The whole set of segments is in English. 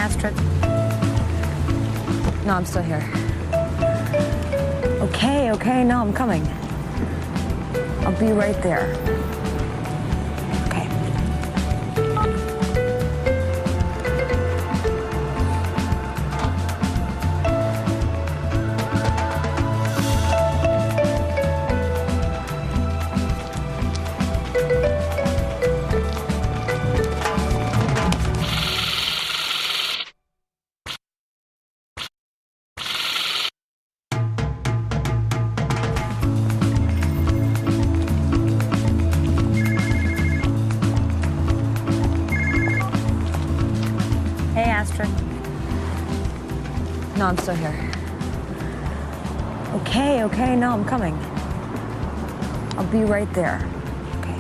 Astrid? No, I'm still here. Okay, no, I'm coming. I'll be right there. Okay. Astrid? No, I'm still here. Okay, no, I'm coming. I'll be right there. Okay.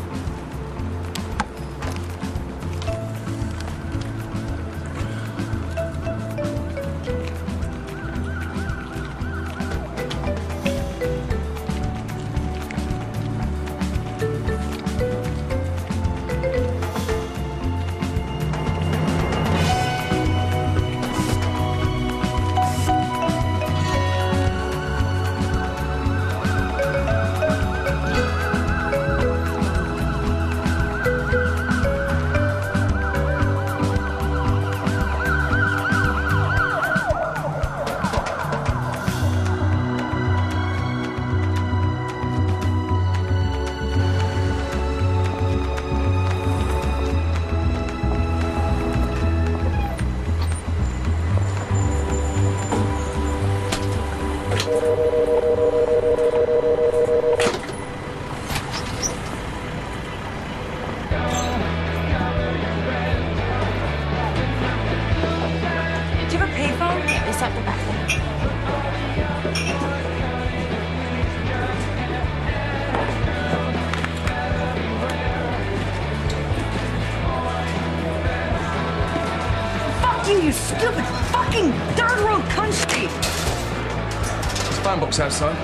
You stupid fucking third world country! There's a phone box outside.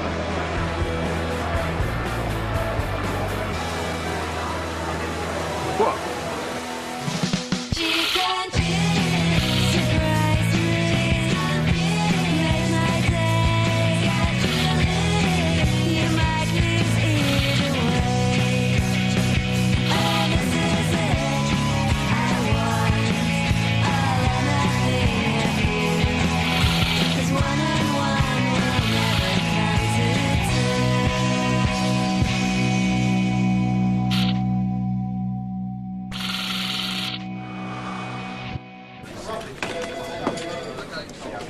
What?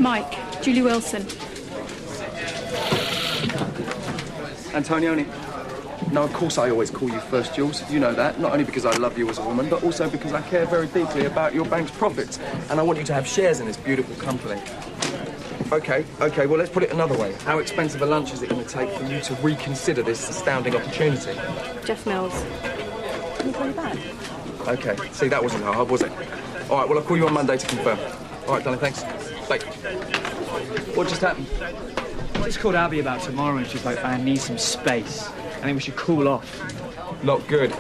Mike, Julie Wilson. Antonioni. No, of course I always call you first, Jules. You know that. Not only because I love you as a woman, but also because I care very deeply about your bank's profits. And I want you to have shares in this beautiful company. Okay, well, let's put it another way. How expensive a lunch is it going to take for you to reconsider this astounding opportunity? Jeff Mills. Can you call me back? Okay. See, that wasn't hard, was it? All right, well, I'll call you on Monday to confirm. All right, darling, thanks. Bye. What just happened? I just called Abby about tomorrow and she's like, I need some space. I think we should cool off. Not good.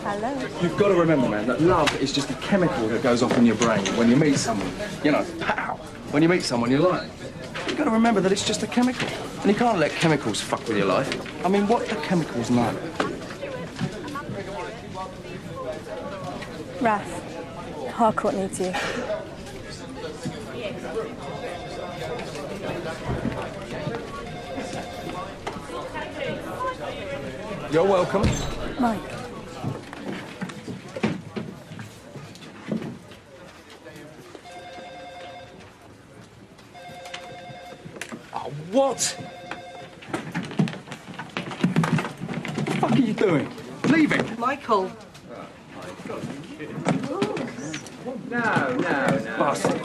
Hello. You've got to remember, man, that love is just a chemical that goes off in your brain when you meet someone. You know, pow! When you meet someone you like. You've got to remember that it's just a chemical. And you can't let chemicals fuck with your life. I mean, what do chemicals know? Raph, Harcourt needs you. You're welcome. Mike. Oh, what? What the fuck are you doing? Leaving? Michael. No. Bastard.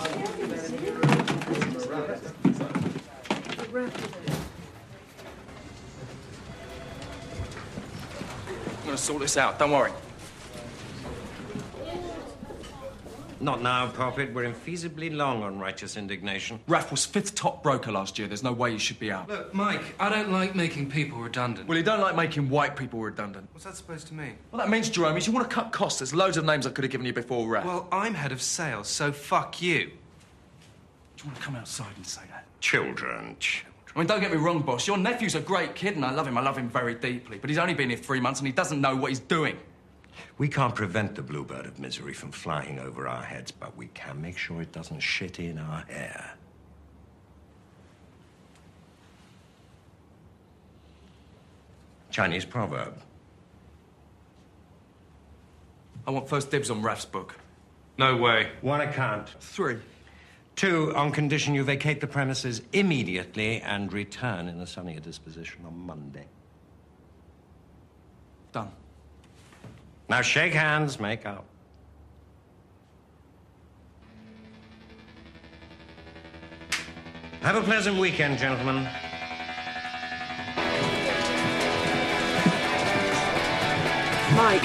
I'm gonna sort this out, don't worry. Not now, Prophet. We're infeasibly long on righteous indignation. Raf was 5th top broker last year. There's no way he should be out. Look, Mike, I don't like making people redundant. Well, you don't like making white people redundant. What's that supposed to mean? Well, that means, Jerome, is you want to cut costs. There's loads of names I could have given you before Raf. Well, I'm head of sales, so fuck you. Do you want to come outside and say that? Children. I mean, don't get me wrong, boss. Your nephew's a great kid, and I love him. I love him very deeply. But he's only been here 3 months, and he doesn't know what he's doing. We can't prevent the bluebird of misery from flying over our heads, but we can make sure it doesn't shit in our hair. Chinese proverb. I want first dibs on Raf's book. No way. 1 account. 3. 2, on condition you vacate the premises immediately and return in a sunnier disposition on Monday. Done. Now shake hands, make out. Have a pleasant weekend, gentlemen. Mike.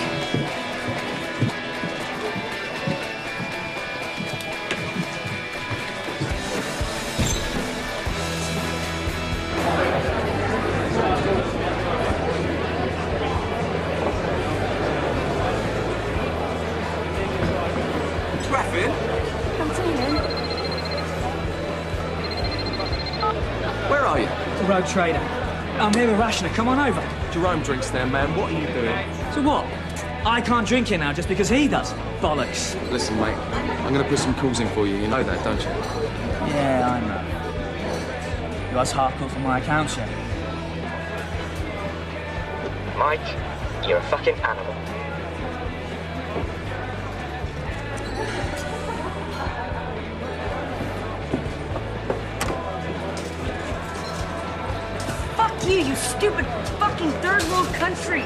Where are you? The road trader. I'm here with Rashida. Come on over. Jerome drinks there, man. What are you doing? So what? I can't drink here now just because he does. Bollocks. Listen, mate, I'm going to put some calls in for you. You know that, don't you? Yeah, I know. You was hardcore for my account, yeah? Mike, you're a fucking animal. Fuck you, you stupid fucking third world country.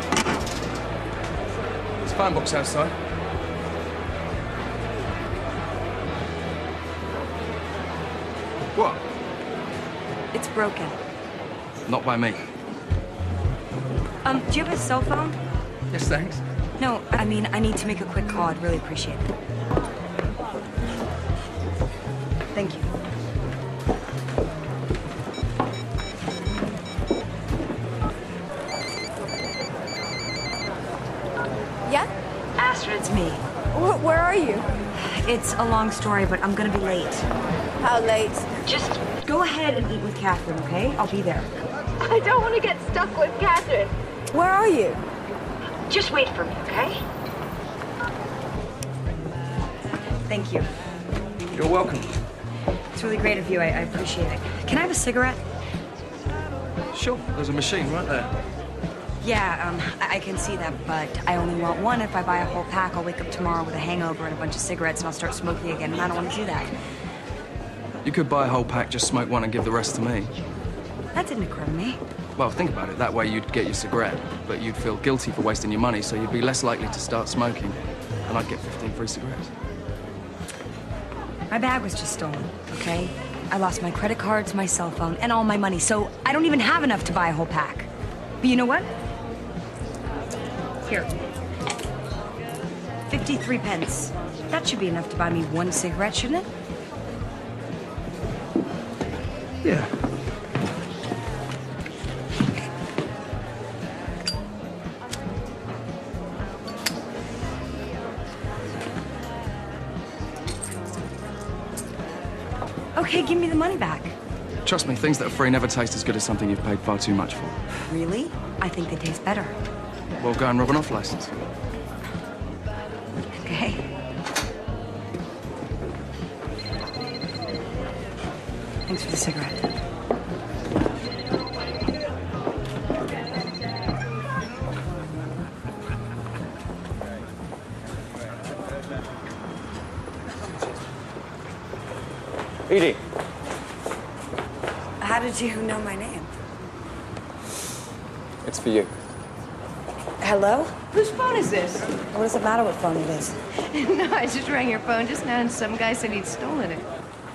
There's a phone box outside. What? It's broken. Not by me. Do you have a cell phone? Yes, thanks. No, I mean, I need to make a quick call. I'd really appreciate it. Thank you. Yeah? Astrid, it's me. Where are you? It's a long story, but I'm gonna be late. How late? Just go ahead and eat with Catherine, okay? I'll be there. I don't want to get stuck with Catherine. Where are you? Just wait for me, okay? Thank you. You're welcome. It's really great of you. I appreciate it. Can I have a cigarette? Sure, there's a machine right there. Yeah, I can see that, but I only want one. If I buy a whole pack, I'll wake up tomorrow with a hangover and a bunch of cigarettes, and I'll start smoking again, and I don't want to do that. You could buy a whole pack, just smoke one and give the rest to me. That didn't occur to me. Well, think about it. That way you'd get your cigarette, but you'd feel guilty for wasting your money, so you'd be less likely to start smoking. And I'd get 15 free cigarettes. My bag was just stolen, okay? I lost my credit cards, my cell phone, and all my money, so I don't even have enough to buy a whole pack. But you know what? Here. 53 pence. That should be enough to buy me one cigarette, shouldn't it? Yeah. Okay, give me the money back. Trust me, things that are free never taste as good as something you've paid far too much for. Really? I think they taste better. Well, go and rob an off license. Okay. Thanks for the cigarette. Edie. How did you know my name? It's for you. Hello? Whose phone is this? What does it matter what phone it is? No, I just rang your phone just now and some guy said he'd stolen it.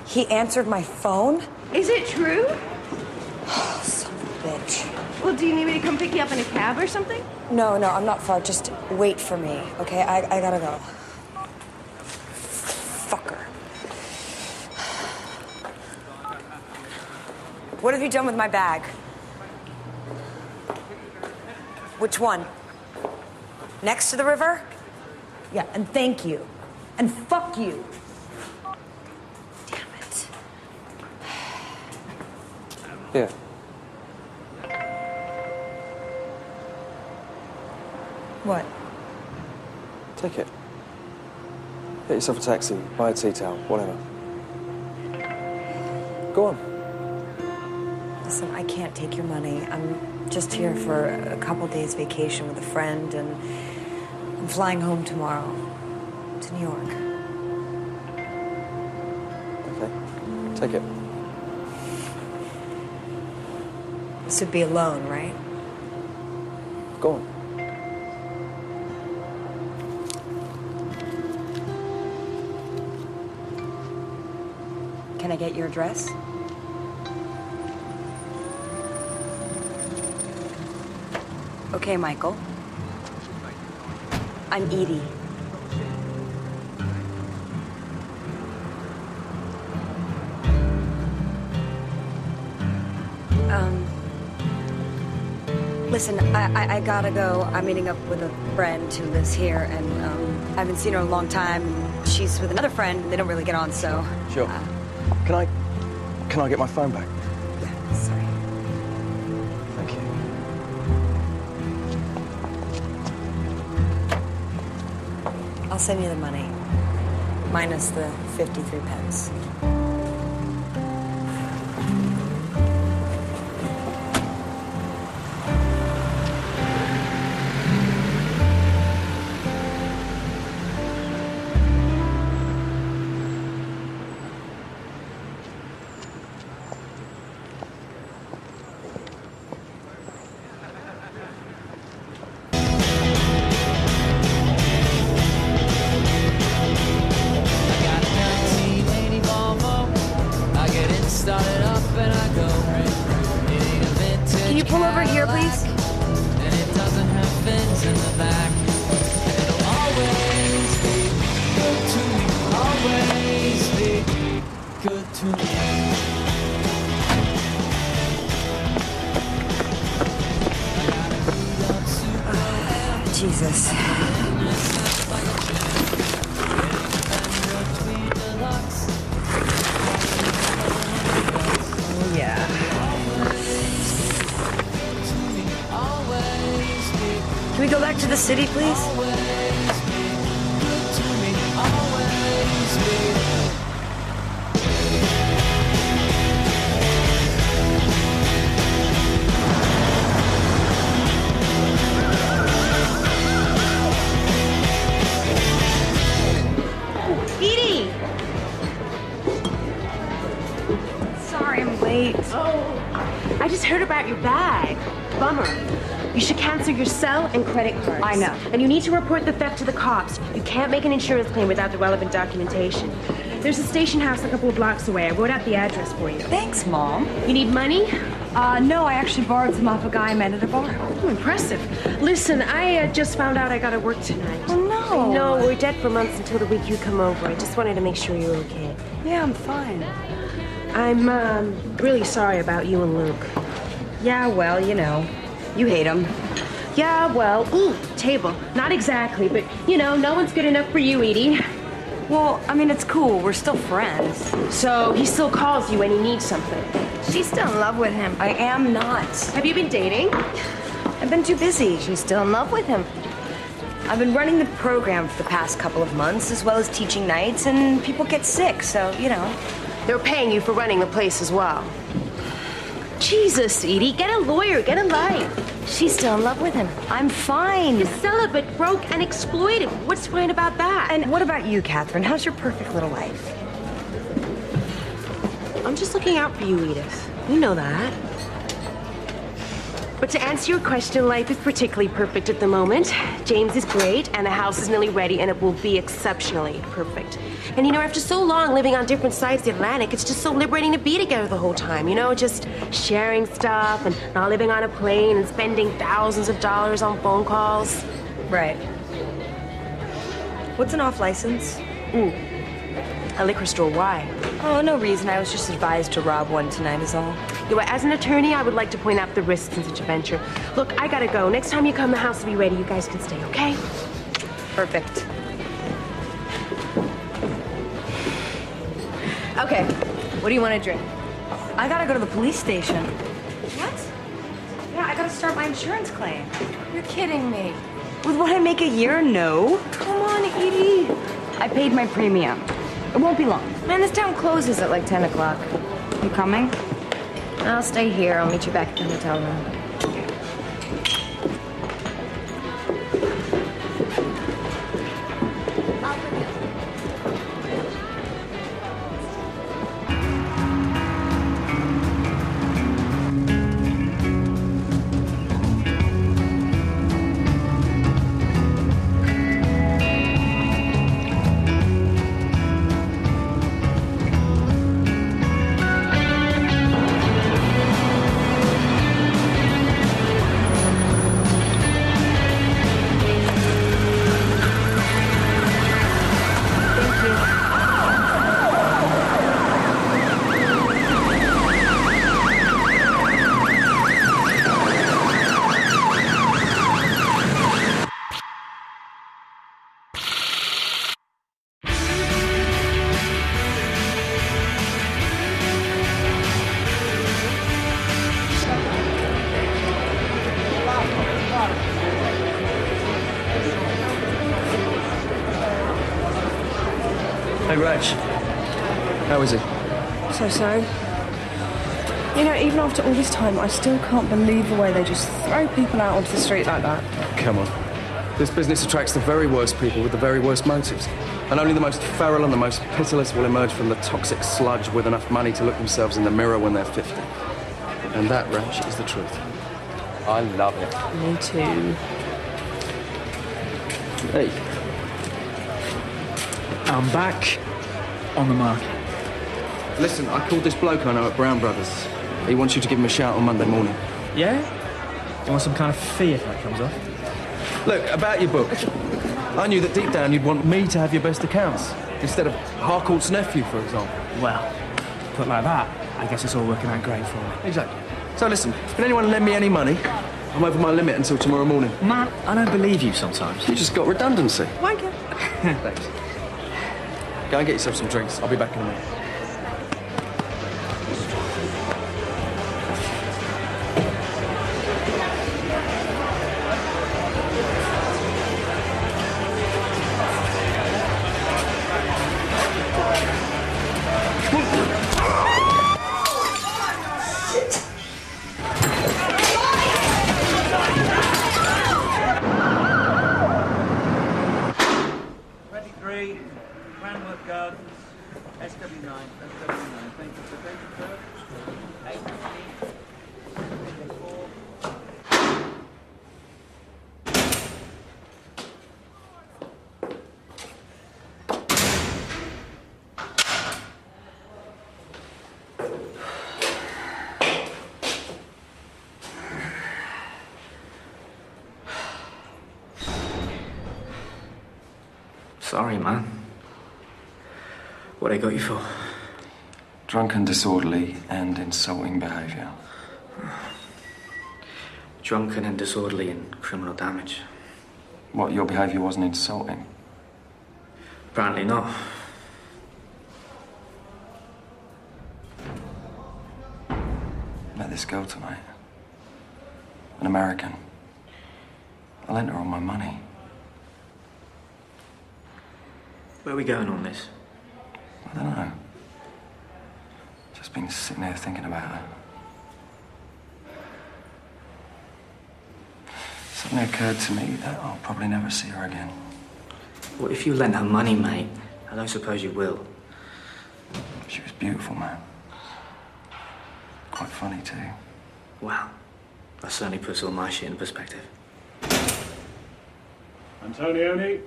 He answered my phone? Is it true? Son of a bitch. Well, do you need me to come pick you up in a cab or something? No, I'm not far. Just wait for me, okay? I gotta go. What have you done with my bag? Which one? Next to the river? Yeah, and thank you. And fuck you. Damn it. Here. What? Take it. Get yourself a taxi, buy a tea towel, whatever. Go on. Listen, I can't take your money. I'm just here for a couple days vacation with a friend, and I'm flying home tomorrow to New York. Okay. Take it. This would be a loan, right? Go on. Can I get your address? Okay, Michael. I'm Edie. Listen, I gotta go. I'm meeting up with a friend who lives here, and I haven't seen her in a long time. She's with another friend, and they don't really get on, so... Sure. Can I get my phone back? Yeah, sorry. Thank you. I'll send you the money, minus the 53 pence. Can you pull over here, please? And it doesn't have fins in the back. And it'll always be good to me. Always be good to me. Jesus. Yeah. Can we go back to the city, please? Edie! Sorry, I'm late. Oh, I just heard about your bag. Bummer. You should cancel your cell and credit cards. I know. And you need to report the theft to the cops. You can't make an insurance claim without the relevant documentation. There's a station house a couple of blocks away. I wrote out the address for you. Thanks, Mom. You need money? No, I actually borrowed some off a guy I met at a bar. Oh, impressive. Listen, I just found out I gotta work tonight. Oh, no. No, we're dead for months until the week you come over. I just wanted to make sure you're okay. Yeah, I'm fine. I'm, really sorry about you and Luke. Yeah, well, you know. You hate him. Yeah, well, ooh, table. Not exactly, but, you know, no one's good enough for you, Edie. Well, I mean, it's cool. We're still friends. So he still calls you when he needs something. She's still in love with him. I am not. Have you been dating? I've been too busy. She's still in love with him. I've been running the program for the past couple of months, as well as teaching nights, and people get sick, so, you know. They're paying you for running the place as well. Jesus, Edie, get a lawyer, get a life. She's still in love with him. I'm fine. You're celibate, broke, and exploited. What's fine about that? And what about you, Catherine? How's your perfect little life? I'm just looking out for you, Edith. You know that. But to answer your question, life is particularly perfect at the moment. James is great, and the house is nearly ready, and it will be exceptionally perfect. And you know, after so long living on different sides of the Atlantic, it's just so liberating to be together the whole time, you know? Just sharing stuff and not living on a plane and spending thousands of dollars on phone calls. Right. What's an off license? A liquor store, why? Oh, no reason. I was just advised to rob one tonight is all. As an attorney, I would like to point out the risks in such a venture. Look, I gotta go. Next time you come, the house will be ready. You guys can stay, okay? Perfect. Okay, what do you want to drink? I gotta go to the police station. What? Yeah, I gotta start my insurance claim. You're kidding me. With what I make a year? No. Come on, Edie. I paid my premium. It won't be long. Man, this town closes at like 10 o'clock. You coming? I'll stay here. I'll meet you back at the hotel room. Hey, Rach. How is he? So. You know, even after all this time, I still can't believe the way they just throw people out onto the street like that. Come on. This business attracts the very worst people with the very worst motives. And only the most feral and the most pitiless will emerge from the toxic sludge with enough money to look themselves in the mirror when they're 50. And that, Rach, is the truth. I love it. Me too. Hey. I'm back on the market. Listen, I called this bloke I know at Brown Brothers. He wants you to give him a shout on Monday morning. Yeah? You want some kind of fee if that comes off? Look, about your book. I knew that deep down you'd want me to have your best accounts, instead of Harcourt's nephew, for example. Well, put like that, I guess it's all working out great for me. Exactly. So listen, can anyone lend me any money? I'm over my limit until tomorrow morning. Matt, I don't believe you sometimes. You just got redundancy. Wanker. Thanks. Go and get yourself some drinks. I'll be back in a minute. Sorry, man. What I got you for? Drunken, disorderly, and insulting behaviour. Drunken and disorderly and criminal damage. What, your behaviour wasn't insulting? Apparently not. Met this girl tonight. An American. I lent her all my money. Where are we going on this? I don't know. Just been sitting there thinking about her. Suddenly occurred to me that I'll probably never see her again. What if you lent her money, mate? I don't suppose you will. She was beautiful, man. Quite funny, too. Wow. That certainly puts all my shit in perspective. Antonioni?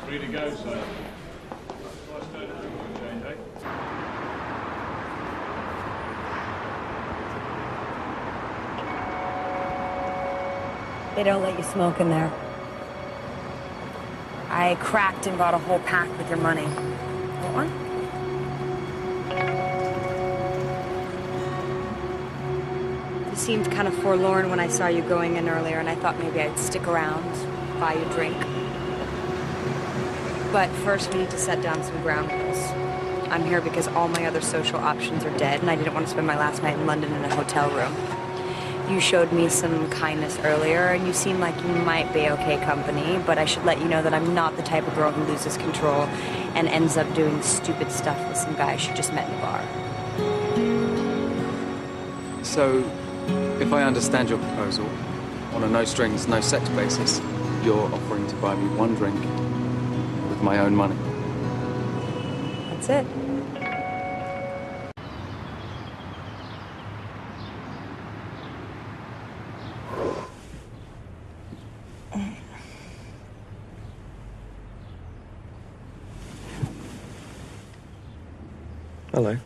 Free to go, sir. They don't let you smoke in there. I cracked and bought a whole pack with your money. Want one? You seemed kind of forlorn when I saw you going in earlier, and I thought maybe I'd stick around, buy you a drink. But first, we need to set down some ground rules. I'm here because all my other social options are dead, and I didn't want to spend my last night in London in a hotel room. You showed me some kindness earlier, and you seem like you might be okay company, but I should let you know that I'm not the type of girl who loses control and ends up doing stupid stuff with some guy she just met in a bar. So, if I understand your proposal, on a no-strings, no-sex basis, you're offering to buy me one drink with my own money. That's it. Hello.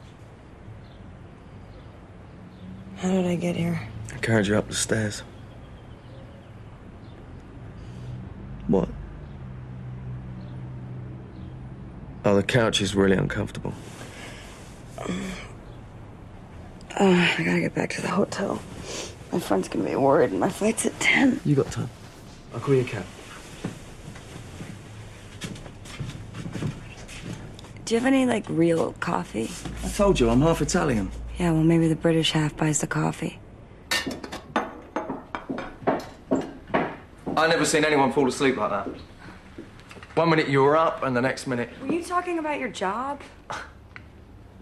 How did I get here? I carried you up the stairs. What? Oh, the couch is really uncomfortable. I gotta get back to the hotel. My friend's gonna be worried, and my flight's at 10. You got time. I'll call you a cab. Do you have any, like, real coffee? I told you, I'm half Italian. Yeah, well, maybe the British half buys the coffee. I've never seen anyone fall asleep like that. 1 minute you were up, and the next minute... Were you talking about your job?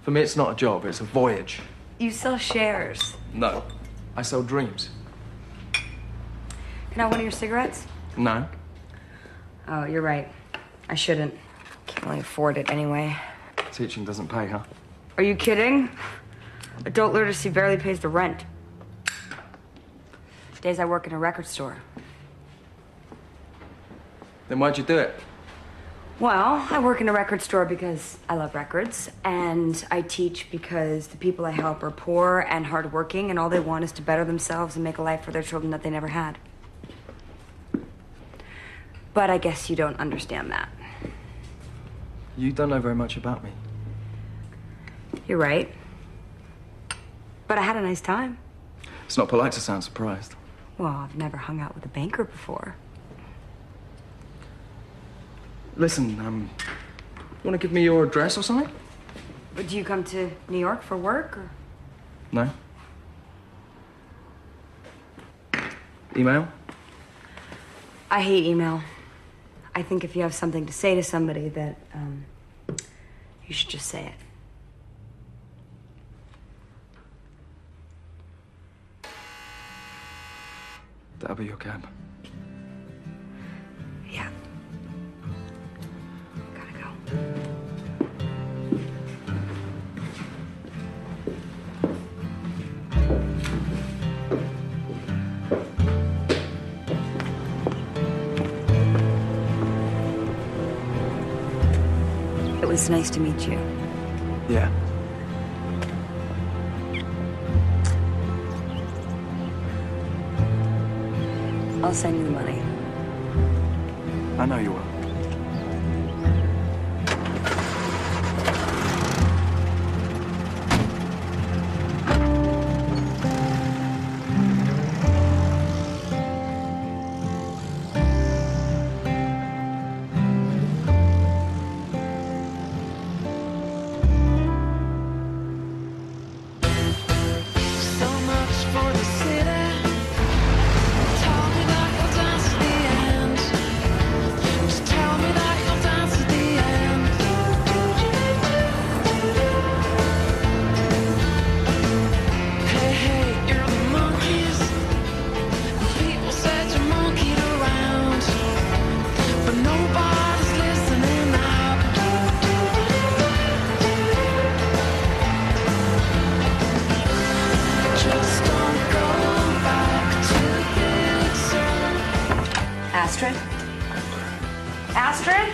For me, it's not a job, it's a voyage. You sell shares. No. I sell dreams. Can I have one of your cigarettes? No. Oh, you're right. I shouldn't. Can't really afford it anyway. Teaching doesn't pay, huh? Are you kidding? Adult literacy barely pays the rent. Days I work in a record store. Then why'd you do it? Well, I work in a record store because I love records, and I teach because the people I help are poor and hardworking, and all they want is to better themselves and make a life for their children that they never had. But I guess you don't understand that. You don't know very much about me. You're right. But I had a nice time. It's not polite to sound surprised. Well, I've never hung out with a banker before. Listen, you want to give me your address or something? But do you come to New York for work, or? No. Email? I hate email. I think if you have something to say to somebody that, you should just say it. That'll be your cab. Yeah. Gotta go. It was nice to meet you. Yeah. I'll send you the money. I know you will. Astrid? Astrid?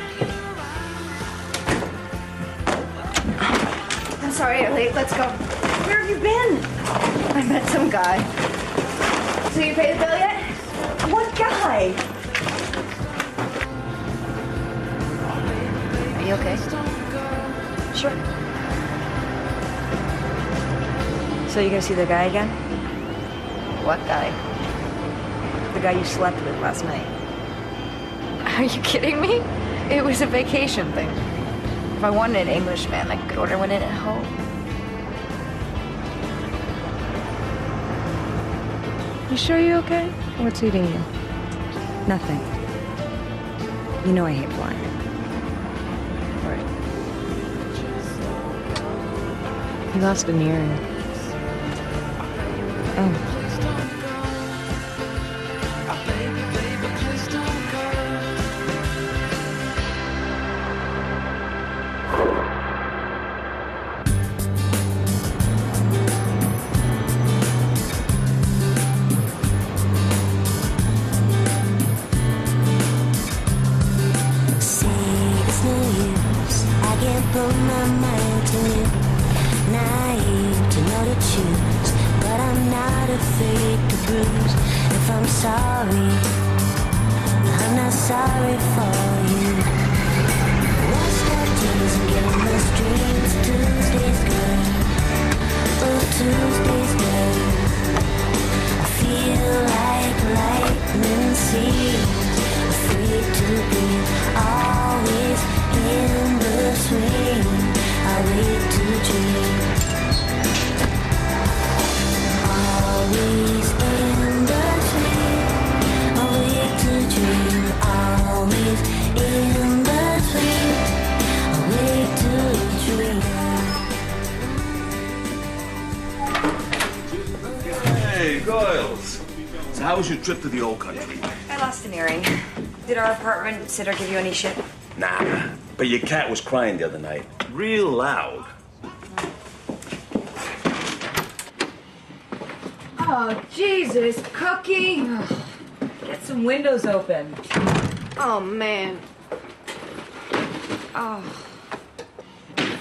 I'm sorry you're late. Let's go. Where have you been? I met some guy. So you paid the bill yet? What guy? Are you okay? Sure. So you gonna see the guy again? What guy? The guy you slept with last night. Are you kidding me? It was a vacation thing. If I wanted an Englishman, I could order one in at home. You sure you're okay? What's eating you? Nothing. You know I hate flying. Right. You lost an earring. Oh. How was your trip to the old country? I lost an earring. Did our apartment sitter give you any shit? Nah, but your cat was crying the other night. Real loud. Oh, Jesus, Cookie! Get some windows open. Oh, man. Oh.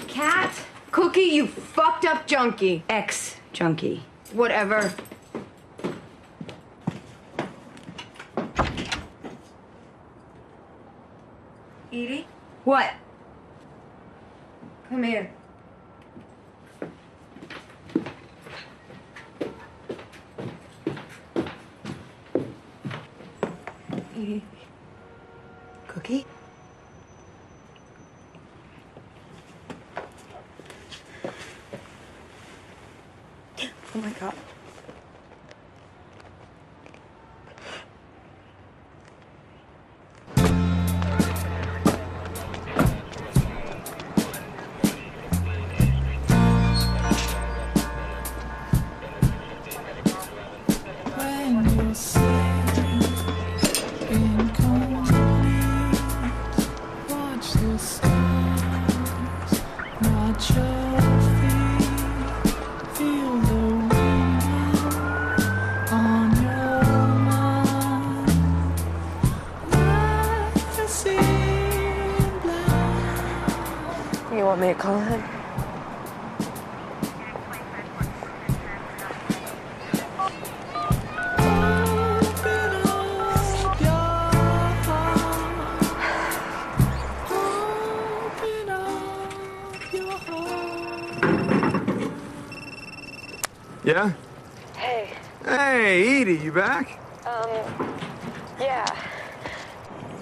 Cat? Cookie, you fucked up junkie. Ex-junkie. Whatever. Edie? What? Come here. Edie? Cookie? Oh my God. You want me to call him? Yeah? Hey. Hey, Edie, you back? Yeah.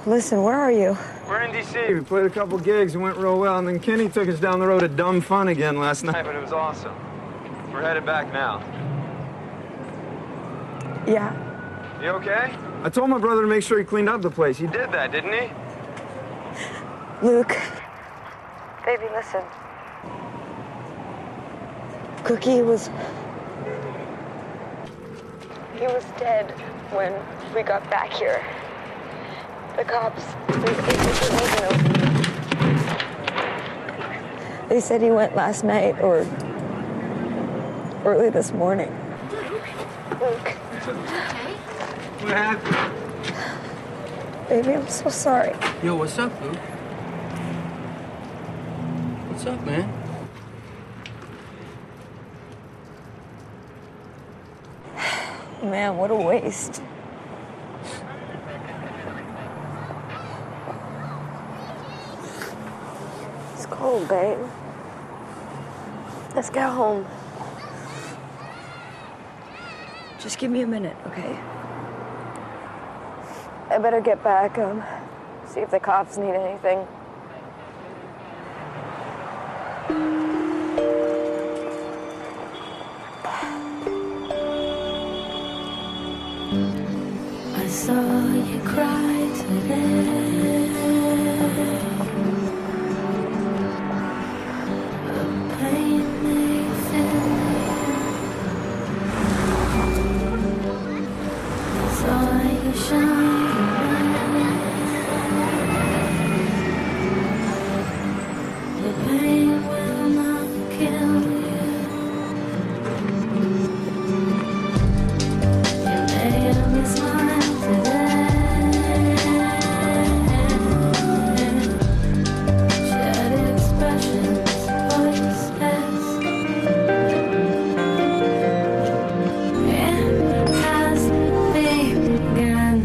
Listen, where are you? We're in D.C. We played a couple gigs and went real well, and then Kenny took us down the road to Dumb Fun again last night, but it was awesome. We're headed back now. Yeah. You okay? I told my brother to make sure he cleaned up the place. He did that, didn't he? Luke. Baby, listen. Cookie was... He was dead when we got back here. The cops, they said he went last night or early this morning. Luke. What happened? Baby, I'm so sorry. Yo, what's up, Luke? What's up, man? Man, what a waste. cold, babe. Let's go home. Just give me a minute, okay? I better get back, see if the cops need anything. I saw you cry today. The pain may fill you. I saw you shine. The pain will not kill you. You made me smile today. Shed expressions, voiceless. It has begun.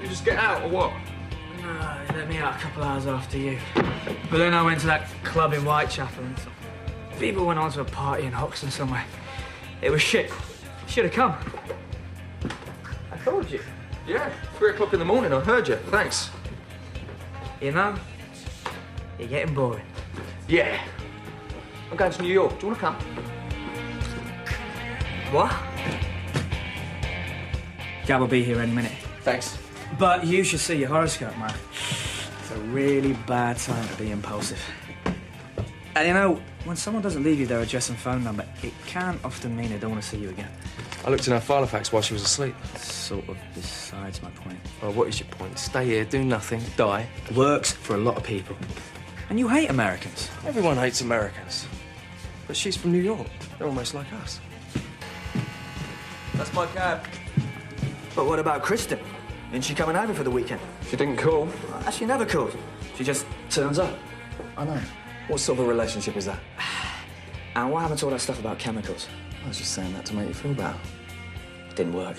You just get out or what? No, they let me out a couple hours after you. But then I went to that club in Whitechapel and people went on to a party in Hoxton somewhere. It was shit. Should have come. I told you. Yeah, 3 o'clock in the morning, I heard you. Thanks. You know, you're getting boring. Yeah. I'm going to New York. Do you want to come? What? Gab will be here any minute. Thanks. But you should see your horoscope, man. It's a really bad time to be impulsive. And you know, when someone doesn't leave you their address and phone number, it can often mean they don't want to see you again. I looked in her Filofax while she was asleep. Sort of besides my point. Oh, what is your point? Stay here, do nothing, die. Works for a lot of people. And you hate Americans. Everyone hates Americans. But she's from New York. They're almost like us. That's my cab. But what about Kristen? Isn't she coming over for the weekend? She didn't call. She never calls. She just turns up. I know. What sort of a relationship is that? And what happened to all that stuff about chemicals? I was just saying that to make you feel better. It didn't work.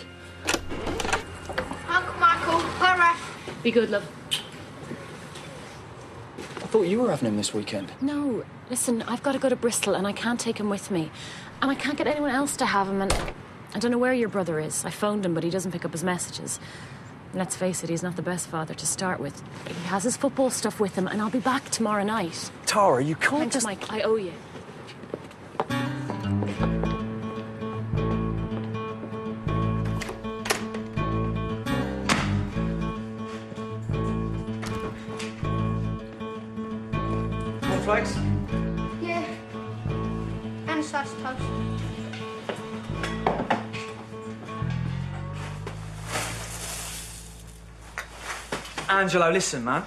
Uncle Michael, hurry. Be good, love. I thought you were having him this weekend. No, listen, I've got to go to Bristol and I can't take him with me. And I can't get anyone else to have him and I don't know where your brother is. I phoned him, but he doesn't pick up his messages. And let's face it, he's not the best father to start with. He has his football stuff with him and I'll be back tomorrow night. Tara, you can't Thanks, just... Mike, I owe you. Cornflakes? Yeah. And a sausage toast. Angelo, listen, man.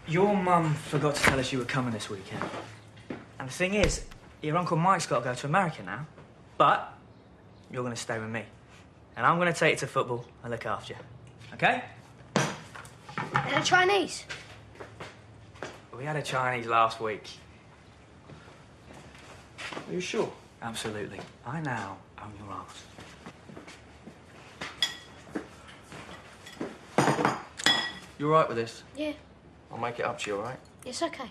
Your mum forgot to tell us you were coming this weekend. And the thing is, your Uncle Mike's got to go to America now. But you're going to stay with me. And I'm going to take you to football and look after you. OK? And a Chinese. We had a Chinese last week. Are you sure? Absolutely. I now own your arms. You all right with this? Yeah. I'll make it up to you, all right? It's okay.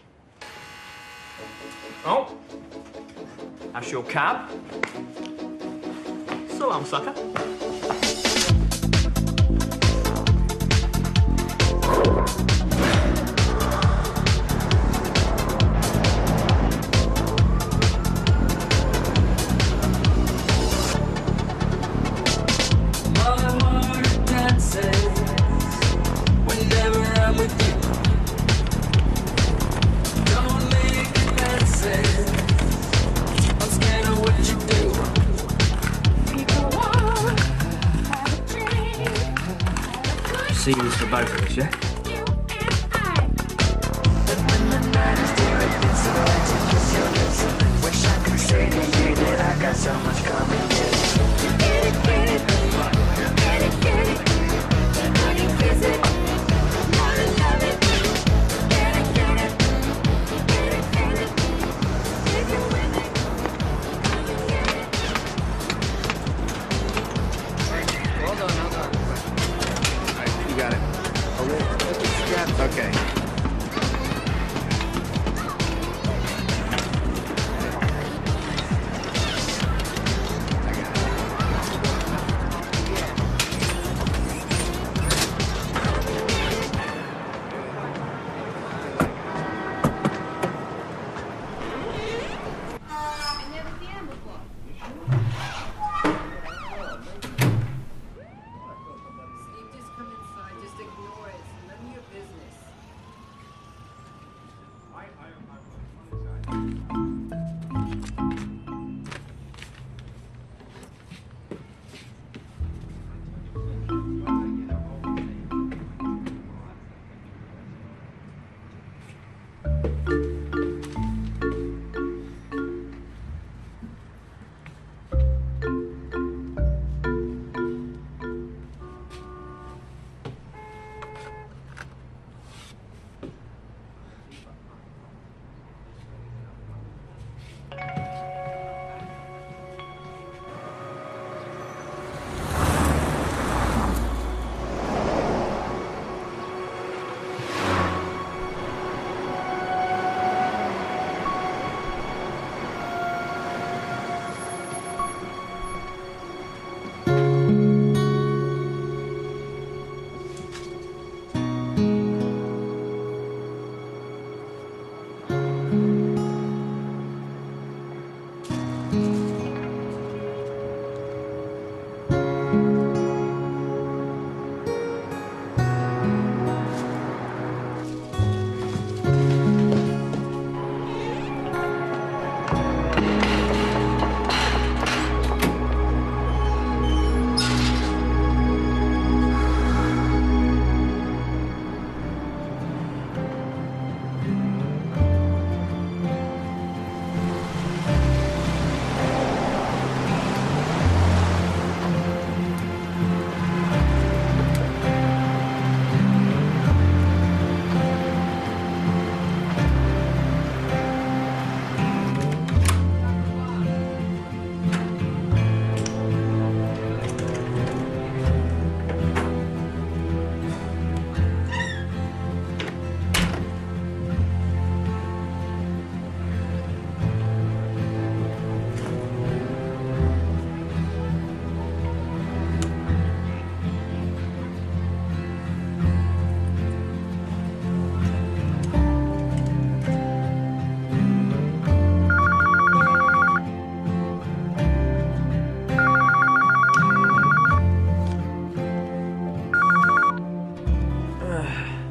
Oh. That's your cab. So long, sucker. I'm scared see you for both of us, yeah? Wish I could say to you that I got so much coming. Get it, get it, get it, get it. Honey, kiss it, wanna love it. Get it, get it, get it, get it. If you're with it, get it. Hold on. You got it. Okay.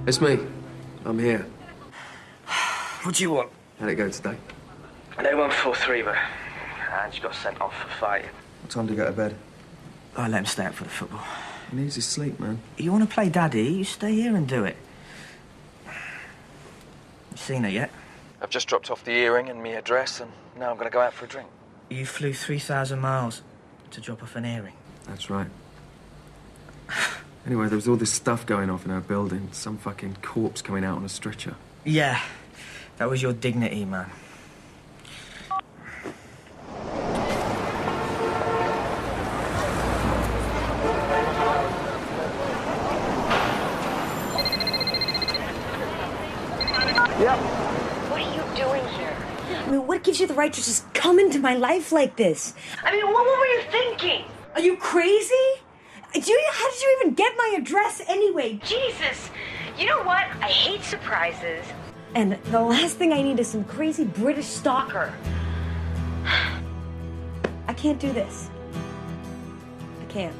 It's me. I'm here. What do you want? How'd it go today? They won 4-3, but Ange got sent off for fighting. What time do you go to bed? I let him stay up for the football. He needs his sleep, man. You want to play daddy? You stay here and do it. You seen her yet? I've just dropped off the earring and my address, and now I'm going to go out for a drink. You flew 3,000 miles to drop off an earring. That's right. Anyway, there was all this stuff going off in our building. Some fucking corpse coming out on a stretcher. Yeah, that was your dignity, man. Yep. What are you doing here? I mean, what gives you the right to just come into my life like this? I mean, what were you thinking? Are you crazy? How did you even get my address anyway? Jesus! You know what? I hate surprises. And the last thing I need is some crazy British stalker. I can't do this. I can't.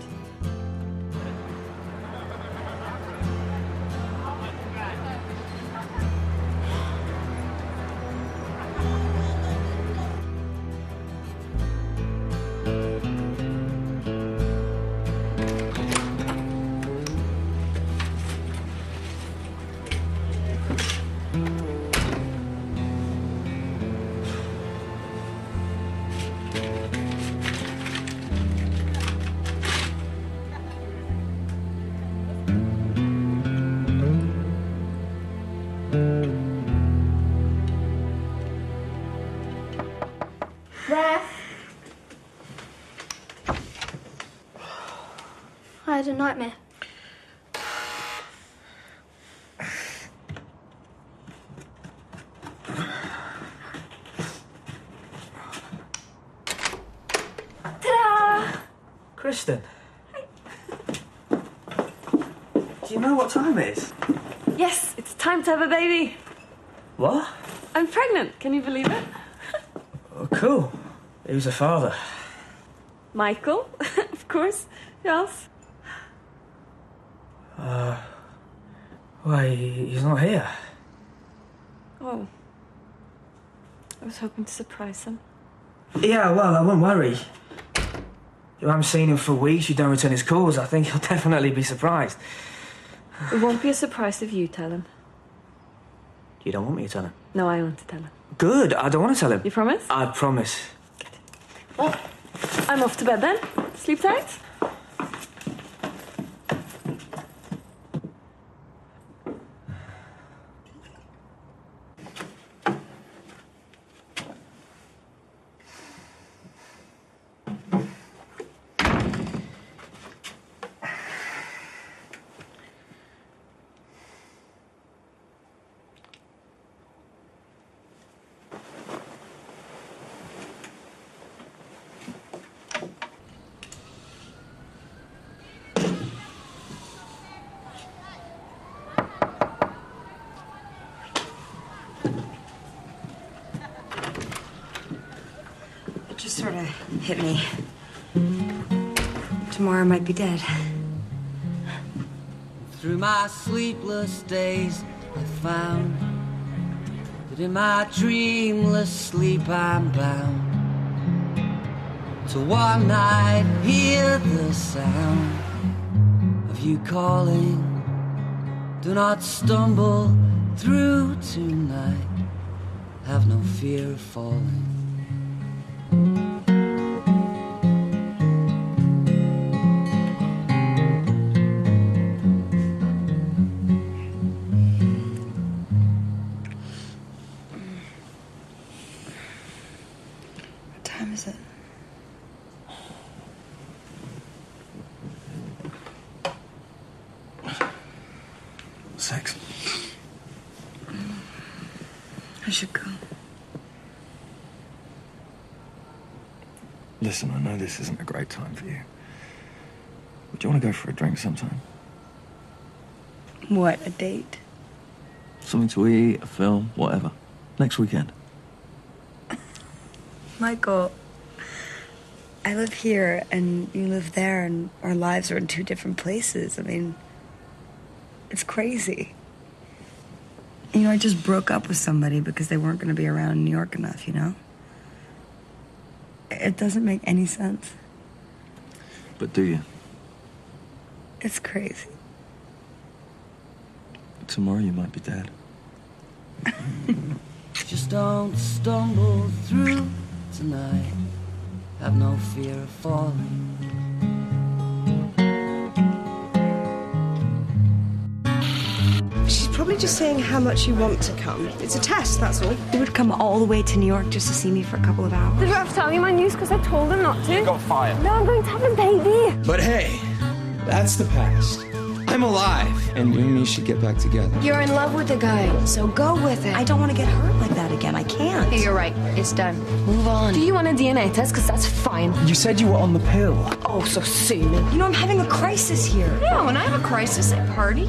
I had a nightmare. Ta-da! Kristen. Do you know what time it is? Yes, it's time to have a baby. What? I'm pregnant. Can you believe it? Oh, cool. Who's the father? Michael, of course. Who else? Well, he's not here. Oh. I was hoping to surprise him. Yeah, well, I won't worry. You haven't seen him for weeks, you don't return his calls. I think he'll definitely be surprised. It won't be a surprise if you tell him. You don't want me to tell him? No, I want to tell him. Good, I don't want to tell him. You promise? I promise. Well, I'm off to bed then. Sleep tight. Just sort of hit me. Tomorrow I might be dead. Through my sleepless days, I found that in my dreamless sleep I'm bound to one night hear the sound of you calling. Do not stumble through tonight. Have no fear of falling. What time is it? Sex. I should go. Listen, I know this isn't a great time for you. But do you want to go for a drink sometime? What, a date? Something to eat, a film, whatever. Next weekend. Michael, I live here and you live there and our lives are in two different places. I mean, it's crazy. You know, I just broke up with somebody because they weren't going to be around in New York enough, you know? It doesn't make any sense. But do you? It's crazy. Tomorrow you might be dead. Just don't stumble through tonight. Have no fear of falling. She's probably just saying how much you want to come. It's a test, that's all. You would come all the way to New York just to see me for a couple of hours. Did you have to tell you my news because I told him not to? You got fired. No, I'm going to have a baby. But hey, that's the past. I'm alive, and you and me should get back together. You're in love with the guy, so go with it. I don't want to get hurt like that again. I can't. Hey, you're right. It's done. Move on. Do you want a DNA test? Because that's fine. You said you were on the pill. Oh, so soon. You know, I'm having a crisis here. Yeah, when I have a crisis, I party.